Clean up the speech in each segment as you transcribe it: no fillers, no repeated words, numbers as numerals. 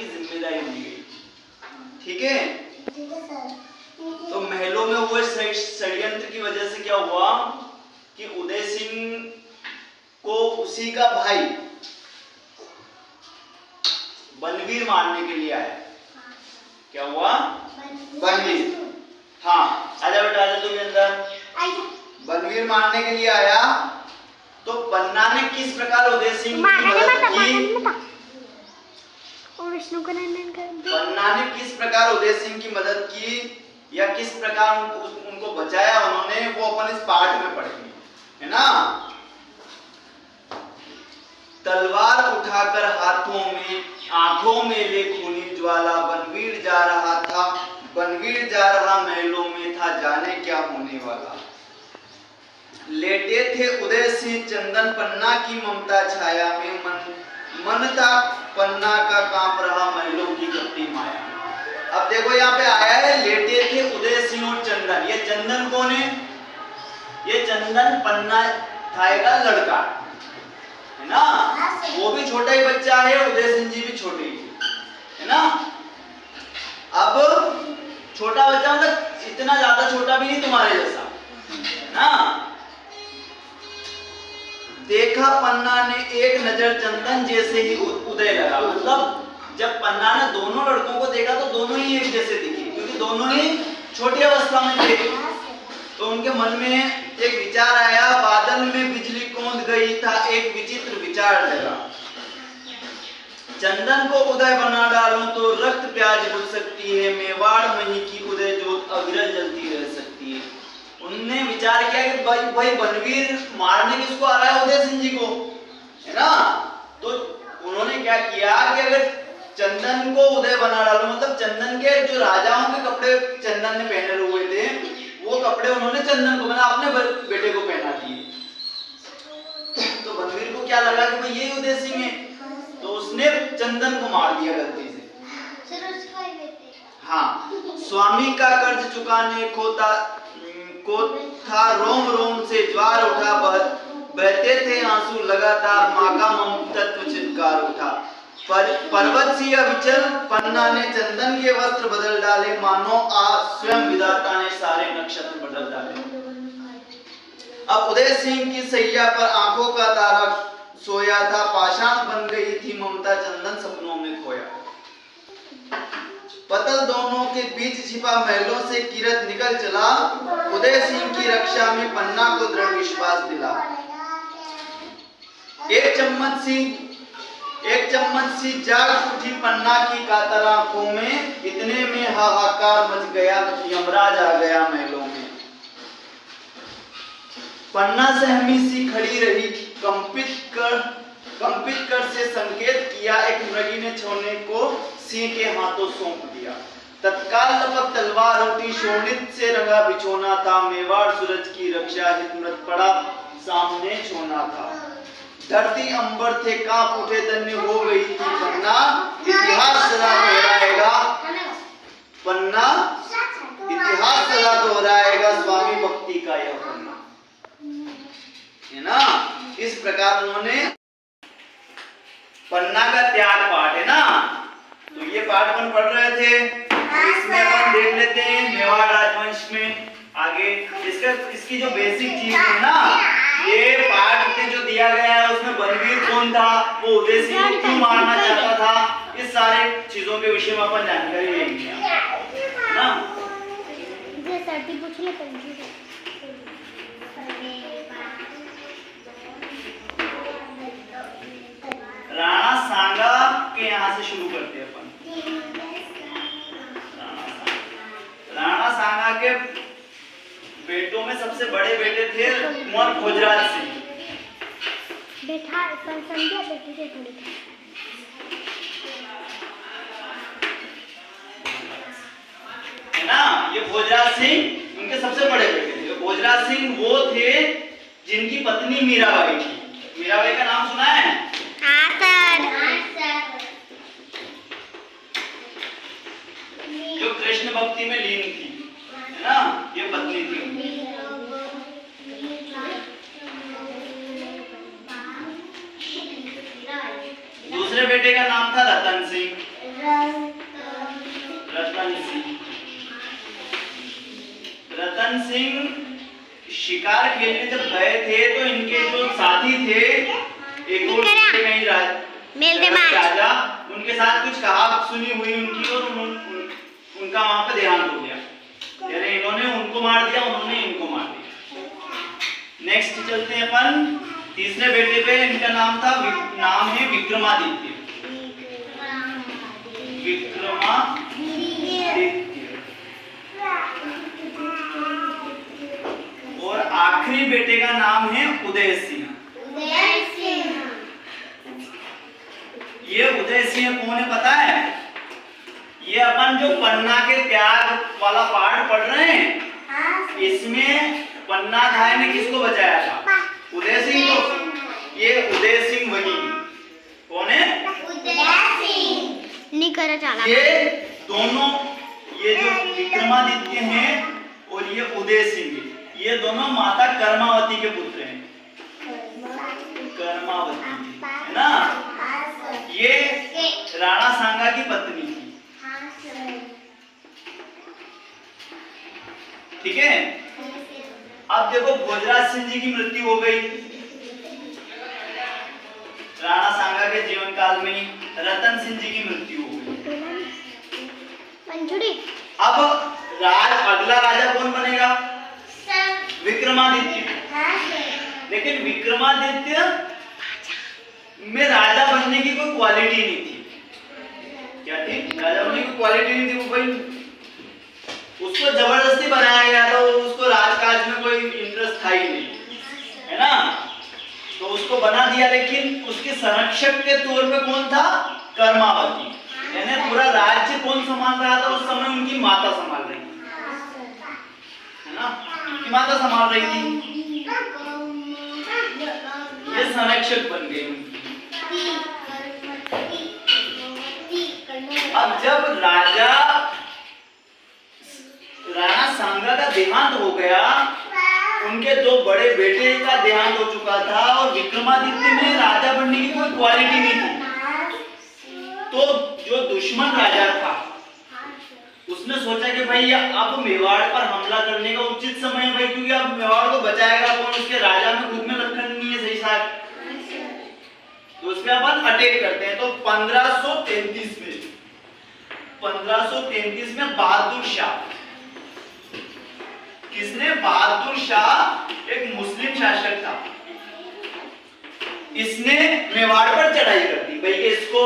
की जिम्मेदारी दी गई। ठीक है, तो महलों में हुए षड्यंत्र की वजह से क्या हुआ कि उदय सिंह को उसी का भाई बनवीर मारने के लिए आया। क्या हुआ? बनवीर। हाँ, आजा बेटा, आजा तू भी अंदर। बनवीर मारने के लिए आया तो पन्ना ने किस प्रकार उदय सिंह की मदद की? पन्ना ने किस प्रकार उदय सिंह की मदद की या किस प्रकार उनको बचाया उन्होंने, वो अपन इस पाठ में पढ़ेंगे, है ना। तलवार उठाकर हाथों में, आंखों में ले खूनी ज्वाला, बनवीर जा रहा था, बनवीर जा रहा महलों में था, जाने क्या होने वाला। लेटे थे उदय सिंह चंदन, पन्ना की ममता छाया में, मन था पन्ना का कांप रहा महलों की कपटी माया। अब देखो यहाँ पे आया है लेटे थे उदय सिंह और चंदन। ये चंदन कौन है? ये चंदन पन्ना था का लड़का, है ना। वो भी छोटा ही बच्चा है, उदय सिंह जी भी छोटे ही, है ना। अब छोटा बच्चा मतलब इतना ज्यादा छोटा भी नहीं तुम्हारे जैसा, है ना। देखा पन्ना ने एक नजर चंदन जैसे ही उदय लगा। मतलब जब पन्ना ने दोनों लड़कों को देखा तो दोनों ही एक जैसे दिखे, क्योंकि दोनों ही छोटी अवस्था में थे। तो उनके मन में एक विचार आया, बादल में बिजली कौंध गई था, एक विचित्र विचार लगा। चंदन को उदय बना डालूं तो रक्त प्याज बुझ सकती है, मेवाड़ मही की उदय जोत अविरल जलती रह सकती है। उनने विचार किया कि भाई बनवीर मारने किसको आ रहा है? उदय सिंह जी को, है ना। तो उन्होंने क्या किया कि अगर चंदन को उदय बना डालो, मतलब चंदन के जो राजाओं के कपड़े चंदन ने पहने हुए थे, वो कपड़े उन्होंने चंदन को, मतलब अपने बेटे को पहना दिए। तो बनवीर को क्या लगा कि भाई ये उदय सिंह है, तो उसने चंदन को मार दिया गलती से। हाँ, स्वामी का कर्ज चुकाने को था, रोम रोम से ज्वार उठा, बहते थे आंसू लगातार, माँ का ममतत्व चित्कार उठा। पर्वत सी अविचल पन्ना ने चंदन के वस्त्र बदल डाले, मानो स्वयं विधाता ने सारे नक्षत्र बदल डाले। अब उदय सिंह की सैया पर आंखों का तारा सोया था, पाषाण बन गई थी ममता, चंदन सपनों में खोया। पतल दोनों के बीच छिपा महलों से किरत निकल चला, उदय सिंह की रक्षा में पन्ना को दृढ़ विश्वास दिला। एक चम्मच सी जाग उठी पन्ना की कातर आंखों में, इतने में हाहाकार मच गया, यमराज आ गया महलों में। पन्ना सहमी सी खड़ी रही, कंपित कर से संकेत किया, एक मृगी ने छोड़ने को सिंह के हाथों सौंप दिया। तत्काल लपक तलवार उठी, शोणित से रंगा बिछोना था, मेवाड़ सूरज की रक्षा हिम्मत पड़ा सामने छोना था। धरती अंबर थे कांप उठे, धन्य हो गई थी पन्ना, इतिहास सदा दोहराएगा, पन्ना इतिहास सदा दोहराएगा, स्वामी भक्ति का यह पन्ना, है ना। इस प्रकार उन्होंने पन्ना का त्याग पाठ, है ना। तो ये पाठ अपन पढ़ रहे थे, इसमें अपन देख लेते हैं मेवाड़ राजवंश में आगे इसकी जो बेसिक चीज है ना, ये पाठ में जो दिया गया है उसमें बनवीर कौन था, वो उदय सिंह को क्यों मारना चाहता था, इस सारे चीजों के विषय में अपन जानकारी लेंगे ना। राणा सांगा के यहाँ से शुरू करते हैं अपन। राणा सांगा के बेटों में सबसे बड़े बेटे थे कुंवर भोजराज सिंह। है ना, ये भोजराज सिंह उनके सबसे बड़े बेटे थे। भोजराज सिंह वो थे जिनकी पत्नी मीराबाई थी। मीराबाई का नाम सुना है? जो कृष्ण भक्ति में लीन थी, है ना, ये पत्नी थी उनकी। दूसरे बेटे का नाम था रतन सिंह। रतन सिंह शिकार खेलने जब गए थे तो इनके जो साथी थे एक और कहीं राजा उनके साथ कुछ कहा सुनी हुई उनकी और उनका वहां पे देहांत हो गया, यानी इन्होंने उनको मार दिया, उन्होंने इनको मार दिया। नेक्स्ट चलते हैं अपन तीसरे बेटे पे। इनका नाम है विक्रमादित्य। और आखिरी बेटे का नाम है उदय सिंह। ये उदय सिंह कौन है पता है? ये अपन जो पन्ना के त्याग वाला पाठ पढ़ रहे हैं इसमें पन्ना धाय ने किसको बचाया था? उदय सिंह को। ये उदय सिंह वही कौन है? ये दोनों, ये जो विक्रमादित्य हैं और ये उदय सिंह, ये दोनों माता कर्मावती के पुत्र हैं। कर्मावती है ना, ये राणा सांगा की पत्नी थी। ठीक है। अब देखो भोजराज सिंह जी की मृत्यु हो गई राणा सांगा के जीवन काल में, रतन सिंह जी की मृत्यु हो गई। अब अगला राजा कौन बनेगा? विक्रमादित्य। लेकिन विक्रमादित्य में राजा बनने की कोई क्वालिटी नहीं थी। क्या थी? राजा बनने की क्वालिटी नहीं थी। वो भाई उसको जबरदस्ती बनाया गया था, उसको राजकाज में कोई इंटरेस्ट था ही नहीं, है ना, तो उसको बना दिया। लेकिन उसके संरक्षक के तौर पे कौन था? कर्मावती। यानी पूरा राज्य कौन संभाल रहा था उस समय? उनकी माता संभाल रही थी, है ना, उनकी माता संभाल रही थी। ये संरक्षक बन गए। अब जब राणा सांगा का देहांत हो गया, उनके दो बड़े बेटे का देहांत हो चुका था और विक्रमादित्य में राजा बनने की कोई क्वालिटी नहीं थी। तो जो दुश्मन राजा था उसने सोचा कि भाई अब मेवाड़ पर हमला करने का उचित समय है भाई, क्योंकि अब मेवाड़ को बचाएगा कौन? उसके राजा में खुद में लखन नहीं है सही साथ, तो उसमें अपन अटैक करते हैं। तो 1533 में बहादुर शाह, किसने? बहादुर शाह एक मुस्लिम शासक था, इसने मेवाड़ पर चढ़ाई कर दी। भाई इसको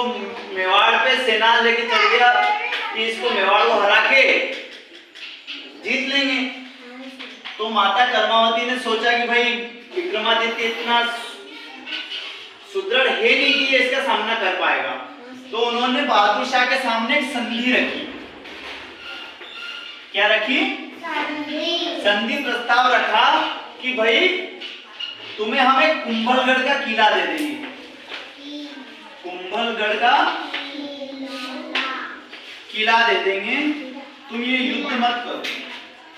मेवाड़ पे सेना लेके चल गया कि इसको मेवाड़ को हरा के जीत लेंगे। तो माता कर्मावती ने सोचा कि भाई विक्रमादित्य इतना सुदृढ़ है नहीं कि ये इसका सामना कर पाएगा, तो उन्होंने बहादुर शाह के सामने एक संधि रखी। क्या रखी? संधि प्रस्ताव रखा कि भाई तुम्हें हम एक कुंभलगढ़ का किला दे देंगे। कुंभलगढ़ का किला दे देंगे, तुम ये युद्ध मत करो।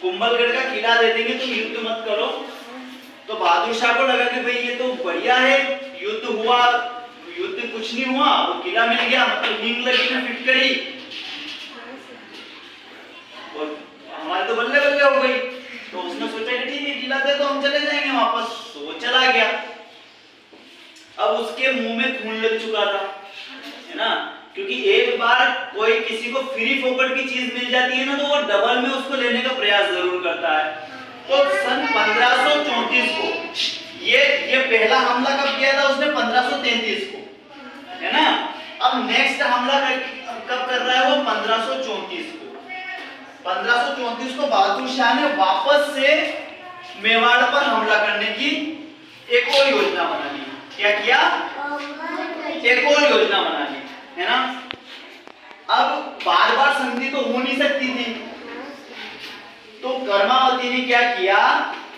कुंभलगढ़ का किला दे देंगे, तुम युद्ध मत करो। तो बहादुर शाह को लगा कि भाई ये तो बढ़िया है, युद्ध हुआ, युद्ध कुछ नहीं हुआ, वो किला मिल गया, मतलब नींद लगी में फिट करी और हमारे तो बल्ले बल्ले हो गई। तो उसने सोचा कि ठीक है किला दे तो हम चले जाएंगे वापस, तो वो चला गया। अब उसके मुंह में खून लग चुका था, है ना, क्योंकि एक बार कोई किसी को फ्री फोकट की चीज मिल जाती है ना, तो वो डबल में उसको लेने का प्रयास जरूर करता है। तो सन 1534 को ये पहला हमला कब किया था उसने? 1533 को, है ना। अब नेक्स्ट हमला कब कर रहा है वो? 1534 को। 1534 को बहादुर शाह ने वापस से मेवाड़ पर हमला करने की एक और योजना बना ली। क्या किया? एक और योजना बना ली, है ना। अब बार बार संधि तो हो नहीं सकती थी, तो कर्मावती ने क्या किया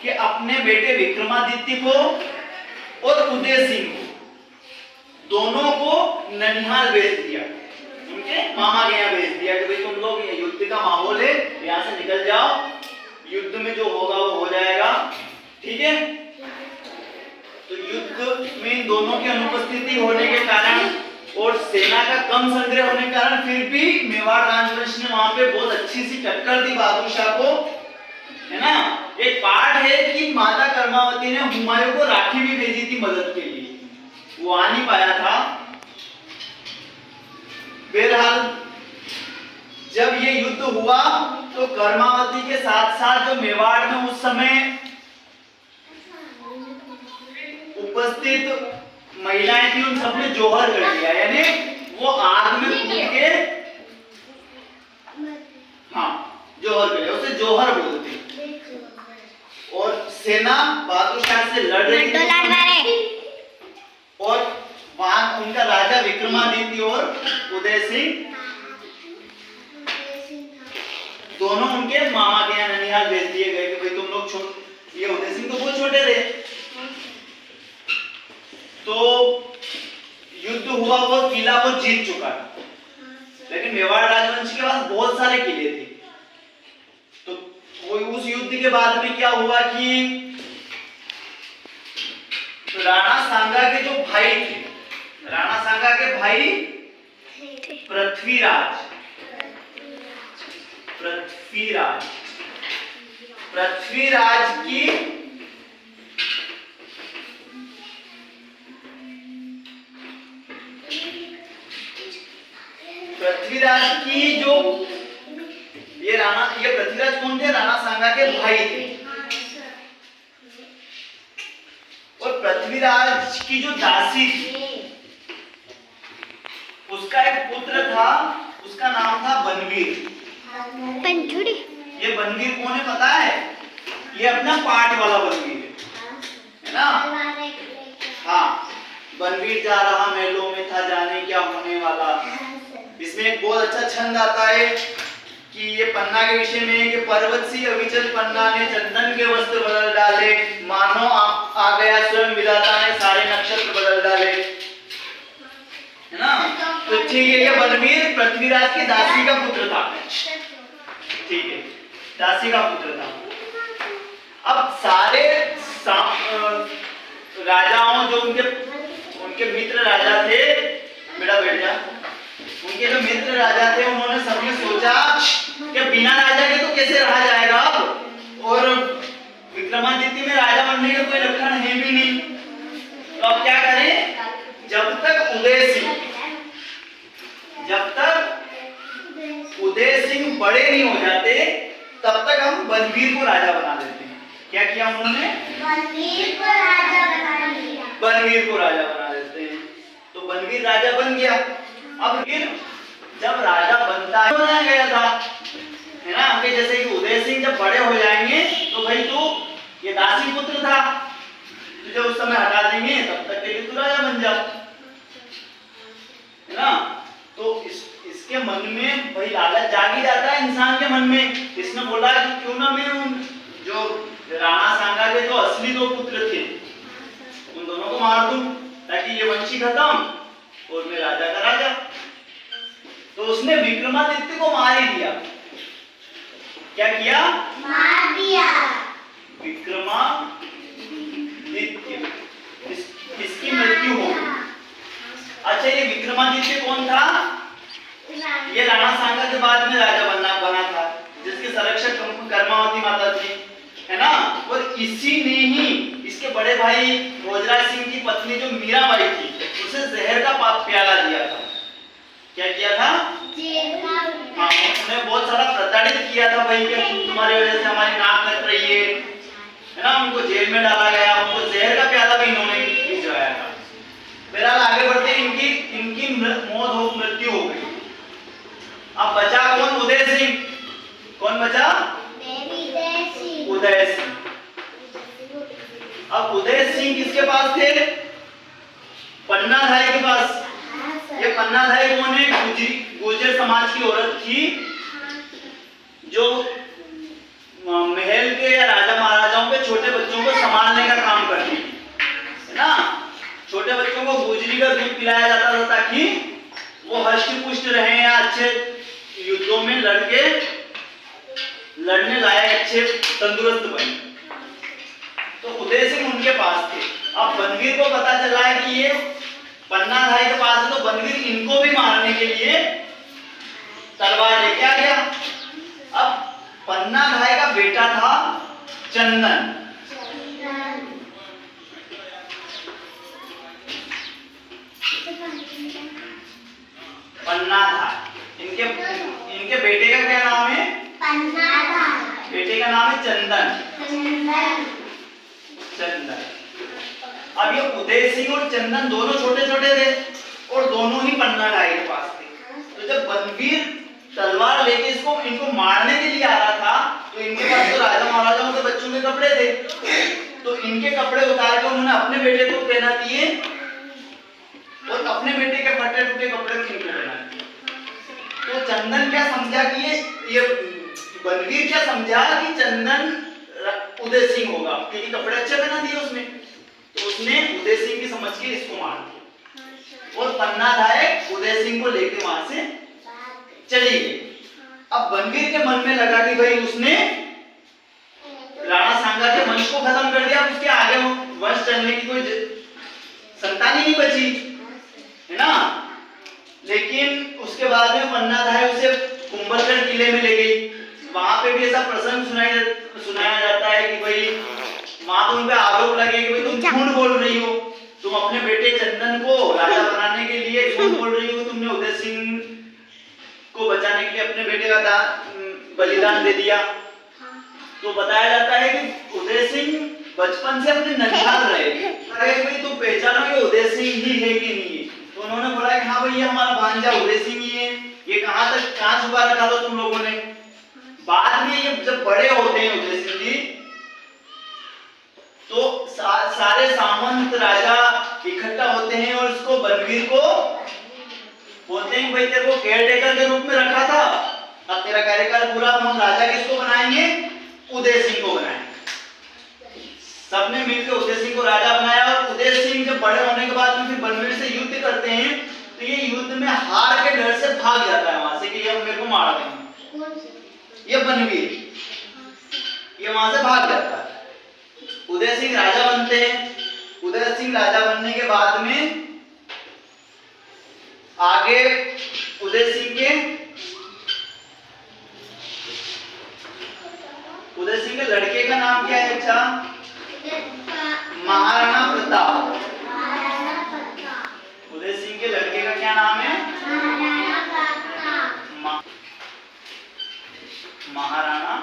कि अपने बेटे विक्रमादित्य को और उदय सिंह को, दोनों को ननिहाल भेज दिया, उनके मामा के यहाँ भेज दिया कि भाई तुम लोग युद्ध का माहौल है, यहाँ से निकल जाओ, युद्ध में जो होगा वो हो जाएगा, ठीक है। तो युद्ध में इन दोनों की अनुपस्थिति होने के कारण और सेना का कम संग्रह होने के कारण फिर भी मेवाड़ राजवंश ने वहां पे बहुत अच्छी सी टक्कर दी बहादुर शाह को, है ना। एक पाठ है कि माता कर्मावती ने हुमायूं को राखी भी भेजी थी मदद के लिए, वो आ नहीं पाया था। बहरहाल जब ये युद्ध हुआ तो कर्मावती के साथ साथ जो मेवाड़ में उस समय उपस्थित महिलाएं थी उन सबने जोहर कर दिया, यानी वो आग में कूद के हाँ जोहर कर दिया, उसे जोहर बोलते। और सेना बहादुर शाह से लड़ रही थी और वहां उनका राजा विक्रमादित्य और उदय सिंह दोनों उनके मामा के यहाँ ननिहाल भेज दिए गए कि भाई तुम लोग ये उदय सिंह तो बहुत छोटे थे। तो युद्ध हुआ, वो किला वो जीत चुका था, लेकिन मेवाड़ राजवंश के पास बहुत सारे किले थे। तो वो उस युद्ध के बाद में क्या हुआ कि राणा सांगा के जो भाई थे, राणा सांगा के भाई पृथ्वीराज की जो ये पृथ्वीराज कौन थे? राणा सांगा के भाई थे। और पृथ्वीराज की जो दासी थी उसका एक पुत्र था, उसका नाम था बनवीर। ये बनवीर कौन है पता है? ये अपना पाठ वाला बनवीर है ना। हाँ, बनवीर जा रहा महलों में था, जाने क्या होने वाला। इसमें एक बहुत अच्छा छंद आता है कि ये पन्ना के विषय में है कि पर्वत सी अविचल पन्ना ने चंदन के वस्त्र बदल डाले, मानो आ गया स्वयं विधाता ने सारे नक्षत्र बदल डाले, है ना। तो ठीक है, ये बनवीर पृथ्वीराज की दासी का पुत्र था, ठीक है, दासी का पुत्र था। अब सारे राजाओं जो उनके मित्र राजा थे, बेटा बैठ जा, उनके जो मित्र राजा थे उन्होंने सबने सोचा कि बिना राजा के तो कैसे रहा जाएगा अब, और विक्रमादित्य में राजा बनने के कोई लक्षण है भी नहीं, तो अब क्या करें? जब तक उदय सिंह बड़े नहीं हो जाते तब तक हम बनवीर को राजा बना देते हैं। क्या किया उन्होंने? बनवीर को राजा बना देते हैं। तो बनवीर राजा बन गया। अब फिर जब राजा बनता है बनाया गया था, है ना, कि जैसे कि उदय सिंह जब बड़े हो जाएंगे तो भाई तू ये दासी पुत्र था, तुझे उस समय हटा देंगे, तब तक के लिए तू राजा बन जा, है ना। तो इसके मन में भाई लालच जाग ही जाता है इंसान के मन में। इसने बोला कि क्यों ना मैं उन जो राणा सांगा के जो असली दो पुत्र थे उन दोनों को मार दूं ताकि ये वंशी खत्म और मैं राजा का राजा। तो उसने विक्रमादित्य को मार ही दिया। क्या किया? मार दिया विक्रमादित्य, इसकी मृत्यु हो गई। अच्छा, ये विक्रमादित्य कौन था? ये राणा सांगा के बाद में राजा बना था, जिसके संरक्षक कर्मावती माता थी, है ना। और इसी ने ही इसके बड़े भाई भोजराज सिंह की पत्नी जो मीराबाई थी उसे जहर का प्याला दिया था। क्या किया था? हाँ, उसने बहुत सारा प्रताड़ित किया था भाई कि तुम्हारी वजह से हमारी नाक कट रही है ना। उनको जेल में डाला गया, उनको जहर का प्याला भी इन्होंने भिजवाया था। बहरहाल आगे बढ़ते इनकी मृत्यु हो गई। अब बचा कौन? उदय सिंह। कौन बचा? उदय सिंह। अब उदय सिंह किसके पास थे? पन्नाधारी के पास। ये पन्नाधारी कौन है? गुर्जर समाज की औरत थी जो महल के या राजा महाराजाओं के छोटे बच्चों को संभालने का काम करती है ना। छोटे बच्चों को गुजरी का दूध पिलाया जाता था ताकि वो हष्ट पुष्ट रहे या अच्छे युद्धों में लड़ने लायक अच्छे तंदुरुस्त बने। तो उदय सिंह उनके पास थे। अब बनवीर को पता चला है कि ये पन्नाधाय के पास है तो बनवीर इनको भी मारने के लिए तलवार लेके आ गया। अब पन्नाधाय का बेटा था चंदन। पन्नाधाय, इनके बेटे का क्या नाम है? पन्नाधाय। बेटे का नाम है चंदन। चंदन। अब ये उदय सिंह और चंदन दोनों छोटे छोटे थे और दोनों ही पन्नाधाय के पास थे। तो जब बनवीर तलवार लेके इनको मारने के लिए आ रहा था तो इनके पास तो राजा महाराजाओं के बच्चों के कपड़े थे, तो इनके कपड़े उतार के उन्होंने अपने बेटे को पहना दिए और अपने बेटे के फटे टूटे कपड़े को इनको पहना दिए। तो चंदन क्या समझा कि ये बनवीर क्या समझा कि चंदन उदय सिंह होगा क्योंकि कपड़े अच्छे पहना दिए उसने, तो उसने उदय सिंह की समझ के इसको मार दिया और पन्नाधाय उदय सिंह को लेके वहां से चली गई। अब बनवीर के मन में लगा कि भाई उसने राणा सांगा के वंश को खत्म कर दिया, उसके आगे वंश चलने की कोई संतान ही नहीं बची, है ना। लेकिन उसके बाद में पन्नाधाय उसे कुंभलगढ़ किले में ले गई। वहां पे भी ऐसा प्रसंग सुनाया जाता है कि भाई वहां तो उन पे आरोप लगे कि भाई तुम झूठ बोल रही हो, तुम अपने बेटे चंदन को राजा बनाने के लिए झूठ बोल रही हो, तुमने उदय सिंह को बचाने के लिए अपने बेटे का बलिदान दे दिया। तो बताया जाता है कि उदय सिंह बचपन से अपने ननिहाल रहे, अरे भाई तुम पहचानो ये उदय सिंह ही है कि नहीं है? तो उन्होंने बोला कि हाँ भाई ये हमारा भांजा उदय सिंह ही है, ये कहाँ छुपा रखा था तुम लोगों ने। बाद में ये जब बड़े होते हैं उदय सिंह जी तो सारे सामंत राजा इकट्ठा होते हैं और उसको बनवीर को बोलते हैं भाई तेरे को केयर टेकर के रूप में रखा था, अब तेरा कार्यकाल पूरा, हम राजा किसको बनाएंगे? उदय सिंह को बनाएंगे। सबने मिलकर उदय सिंह को राजा बनाया और उदय सिंह जब बड़े होने के बाद में फिर बनवीर से युद्ध करते हैं तो ये युद्ध में हार के डर से भाग जाता है वहां से कि ये मेरे को मार देंगे। ये बनवीर ये वहां से भाग जाता है। उदय सिंह राजा बनते हैं। उदय सिंह राजा बनने के बाद में आगे उदय सिंह के लड़के का नाम क्या है? अच्छा, महाराणा प्रताप। उदय सिंह के लड़के का क्या नाम है? महाराणा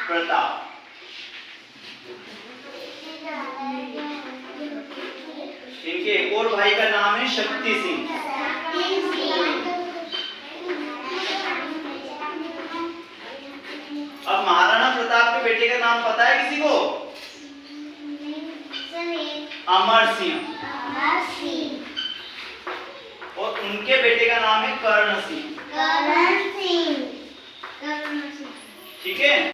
प्रताप। इनके एक और भाई का नाम है शक्ति सिंह। अब महाराणा प्रताप के बेटे का नाम पता है किसी को? अमर सिंह। और उनके बेटे का नाम है कर्ण सिंह। ठीक है।